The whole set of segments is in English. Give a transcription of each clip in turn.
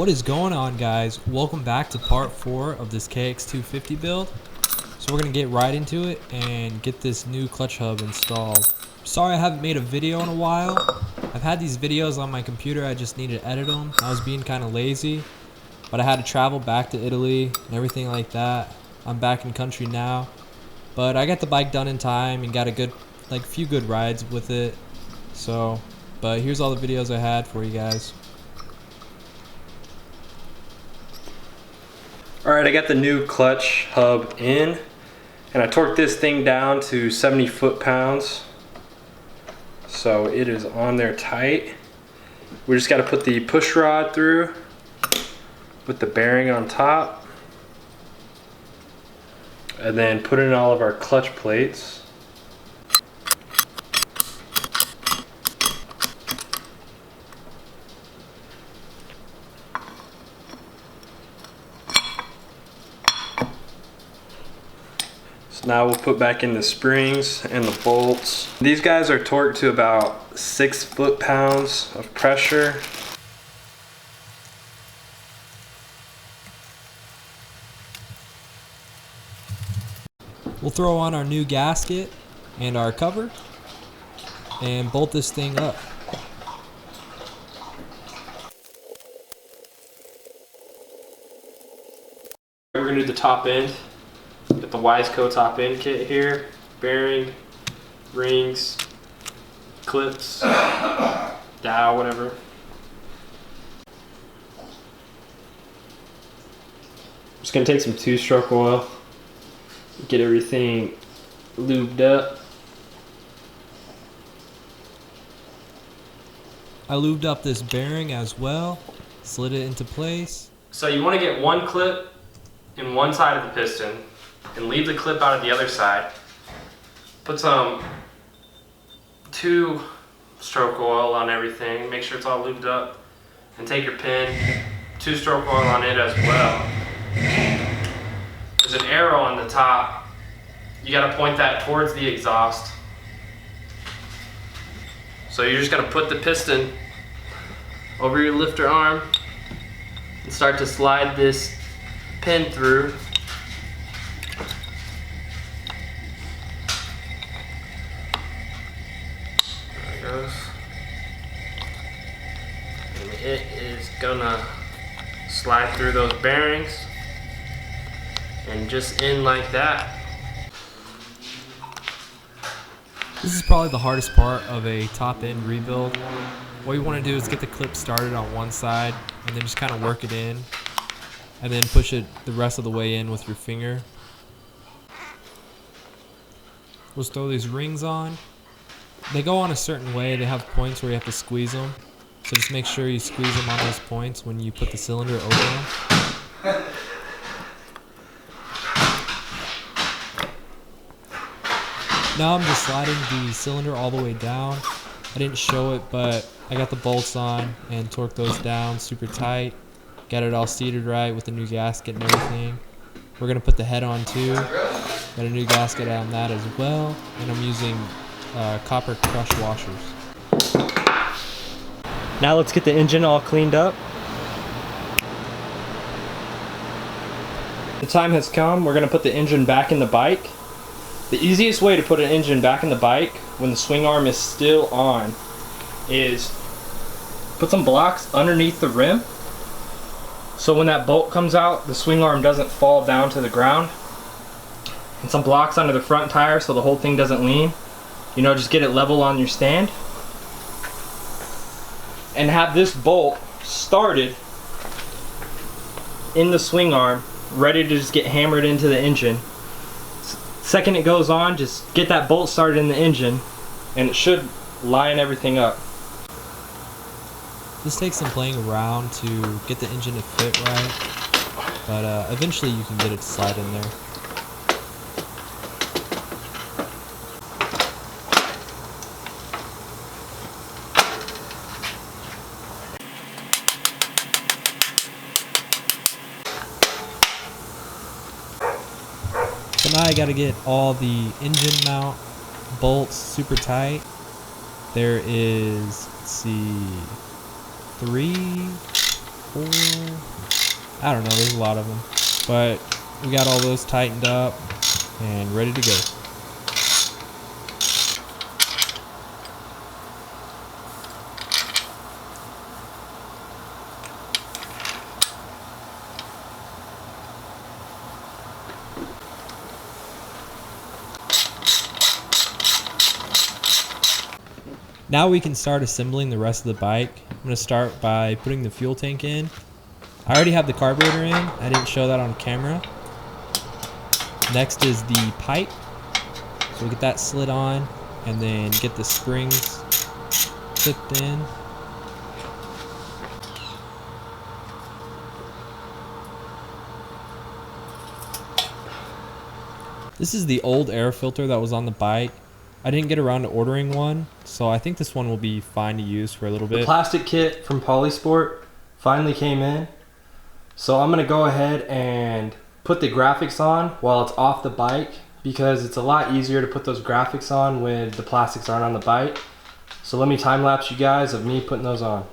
What is going on, guys? Welcome back to part 4 of this KX250 build. So we're going to get right into it and get this new clutch hub installed. Sorry I haven't made a video in a while. I've had these videos on my computer, I just needed to edit them. I was being kind of lazy, but I had to travel back to Italy and everything like that. I'm back in country now, but I got the bike done in time and got a few good rides with it. So, but here's all the videos I had for you guys. Alright, I got the new clutch hub in, and I torqued this thing down to 70 foot-pounds. So it is on there tight. We just got to put the push rod through with the bearing on top, and then put in all of our clutch plates. Now we'll put back in the springs and the bolts. These guys are torqued to about 6 foot-pounds of pressure. We'll throw on our new gasket and our cover and bolt this thing up. We're gonna do the top end. Got the Wiseco top end kit here, bearing, rings, clips, dowel, whatever. Just gonna take some 2-stroke oil, get everything lubed up. I lubed up this bearing as well, slid it into place. So you want to get one clip in one side of the piston and leave the clip out of the other side. Put some 2-stroke oil on everything, make sure it's all lubed up, and take your pin, 2-stroke oil on it as well. There's an arrow on the top. You got to point that towards the exhaust. So you're just going to put the piston over your lifter arm and start to slide this pin through. Goes. And it is gonna slide through those bearings and just in like that. This is probably the hardest part of a top end rebuild. What you want to do is get the clip started on one side and then just kind of work it in and then push it the rest of the way in with your finger. We'll throw these rings on. They go on a certain way. They have points where you have to squeeze them. So just make sure you squeeze them on those points when you put the cylinder over them. Now I'm just sliding the cylinder all the way down. I didn't show it, but I got the bolts on and torqued those down super tight. Got it all seated right with the new gasket and everything. We're going to put the head on too. Got a new gasket on that as well. And I'm using copper crush washers. Now let's get the engine all cleaned up. The time has come. We're going to put the engine back in the bike. The easiest way to put an engine back in the bike when the swing arm is still on is put some blocks underneath the rim, so when that bolt comes out, the swing arm doesn't fall down to the ground. And some blocks under the front tire so the whole thing doesn't lean. You know, just get it level on your stand. And have this bolt started in the swing arm, ready to just get hammered into the engine. Second it goes on, just get that bolt started in the engine and it should line everything up. This takes some playing around to get the engine to fit right, but eventually you can get it to slide in there. So now I got to get all the engine mount bolts super tight. There is, let's see, 3, 4. I don't know, there's a lot of them. But we got all those tightened up and ready to go. Now we can start assembling the rest of the bike. I'm going to start by putting the fuel tank in. I already have the carburetor in. I didn't show that on camera. Next is the pipe. So we'll get that slid on and then get the springs clipped in. This is the old air filter that was on the bike. I didn't get around to ordering one, so I think this one will be fine to use for a little bit. The plastic kit from Polysport finally came in. So I'm gonna go ahead and put the graphics on while it's off the bike, because it's a lot easier to put those graphics on when the plastics aren't on the bike. So let me time lapse you guys of me putting those on.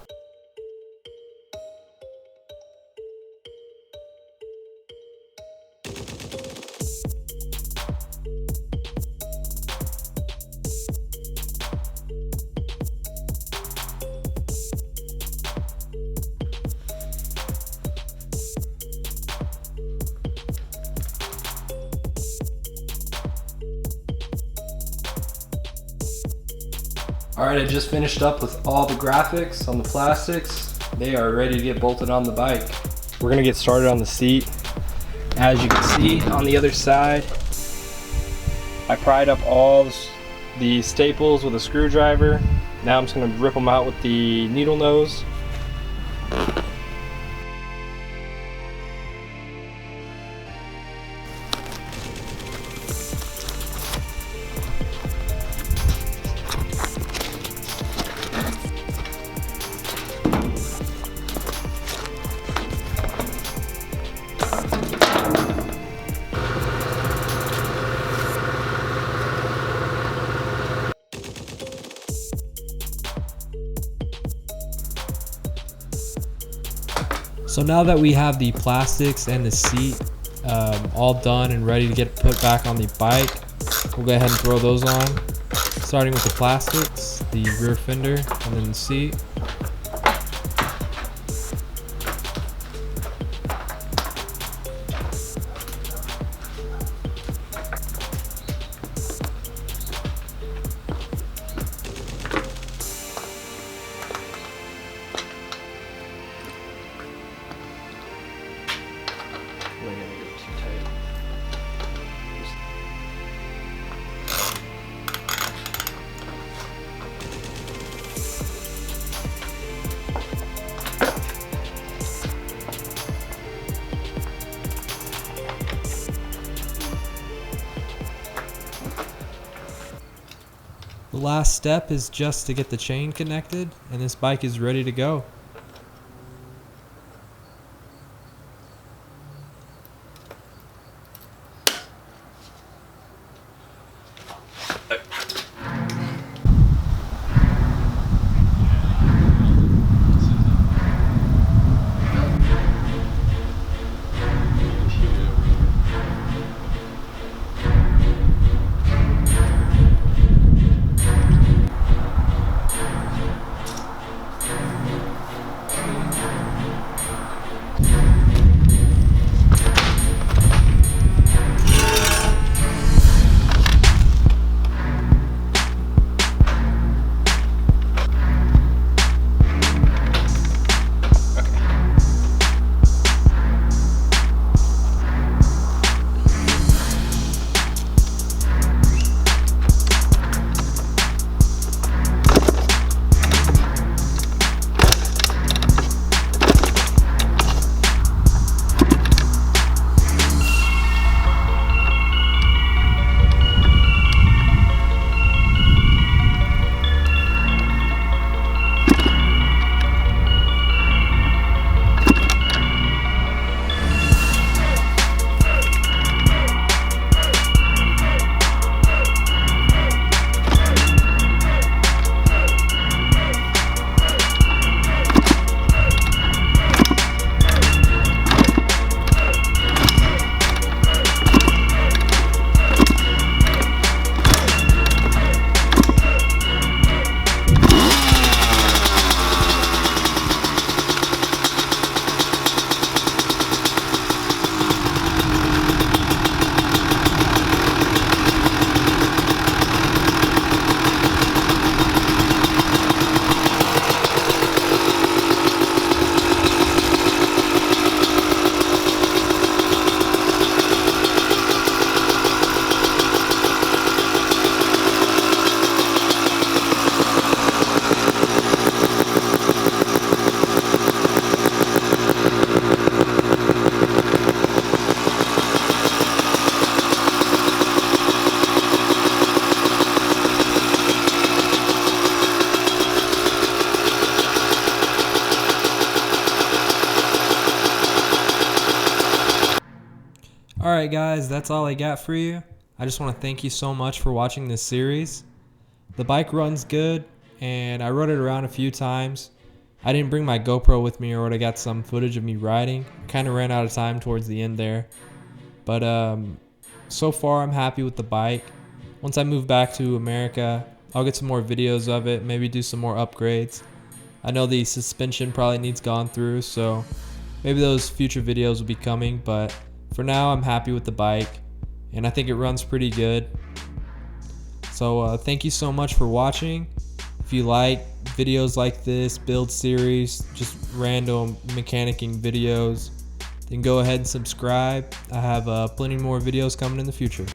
Alright, I just finished up with all the graphics on the plastics. They are ready to get bolted on the bike. We're gonna get started on the seat. As you can see on the other side, I pried up all the staples with a screwdriver. Now I'm just gonna rip them out with the needle nose. So now that we have the plastics and the seat all done and ready to get put back on the bike, we'll go ahead and throw those on. Starting with the plastics, the rear fender, and then the seat. The last step is just to get the chain connected, and this bike is ready to go. Alright guys, that's all I got for you. I just want to thank you so much for watching this series. The bike runs good, and I rode it around a few times. I didn't bring my GoPro with me, or would I got some footage of me riding. Kind of ran out of time towards the end there. But so far I'm happy with the bike. Once I move back to America, I'll get some more videos of it, maybe do some more upgrades. I know the suspension probably needs gone through, so maybe those future videos will be coming, but for now I'm happy with the bike, and I think it runs pretty good. So thank you so much for watching. If you like videos like this, build series, just random mechanicking videos, then go ahead and subscribe. I have plenty more videos coming in the future.